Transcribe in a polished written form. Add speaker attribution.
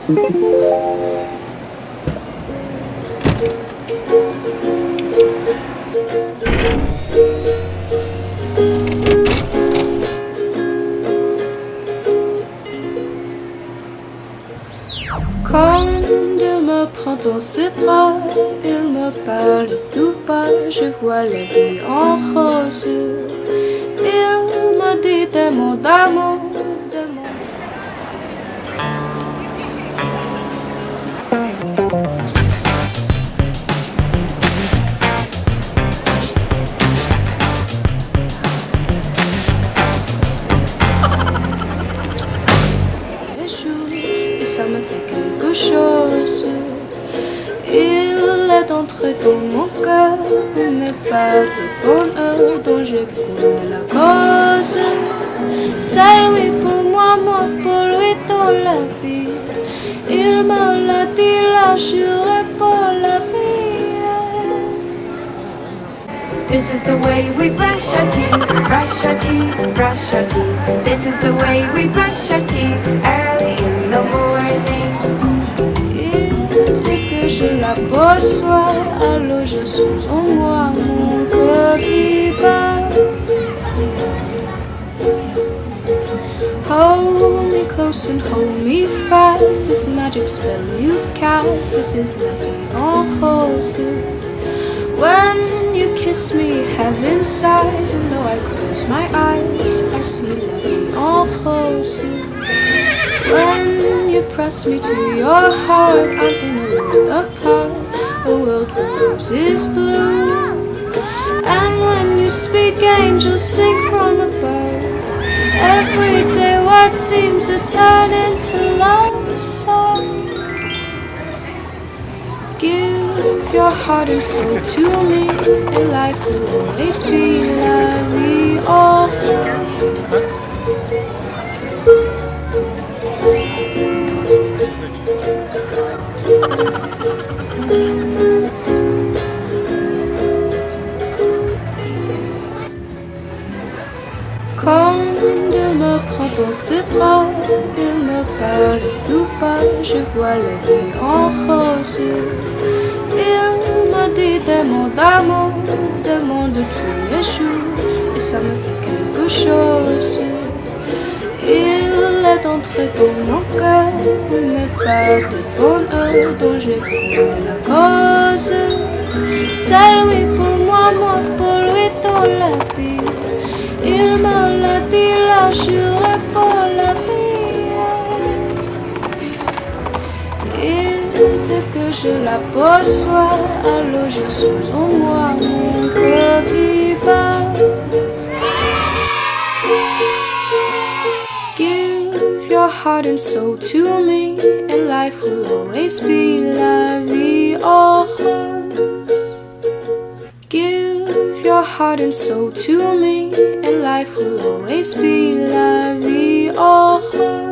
Speaker 1: Quand il me prend dans ses bras, il me parle tout bas, je vois la vie en rose. Il me dit des mots d'amour, des mots. Et ça me fait quelque chose. Il est entré dans mon cœur, mes parts de bonheur dont je connais la cause. C'est lui pour moi, moi pour lui dans la vie. Il me l'a dit, là juré pour la vie.
Speaker 2: This is the way we brush our teeth, brush our teeth, brush our teeth. This is the way we brush our teeth early in the morning.
Speaker 1: Dès que je la reçois, alors je suis en moi, mon cœur qui bat. Hold me close and hold me fast. This magic spell you've cast, this is la vie en rose. When you kiss me, heaven sighs, and though I close my eyes, I see la vie en rose. When you press me to your heart, I'm in a world apart, a world where roses bloom. And when you speak, angels sing from above. Everyday words seem to turn into love songs. Give your heart and soul to me, and life will always be la vie en rose. Quand il me prend dans ses bras, il me parle tout bas, je vois la vie en rose. Il me dit des mots d'amour, des mots de tous les jours, et ça me fait quelque chose. Il est entré dans mon cœur, il me parle de bonheur dont je connais la cause. C'est lui pour moi, moi pour lui dans la vie. Il me l'a dit, là juré pour la vie. Et dès que je la reçois, alors je suis en moi, mon cœur qui bat. Give your heart and soul to me, and life will always be la vie en rose. Give your heart and soul to me, and life will always be la vie en rose.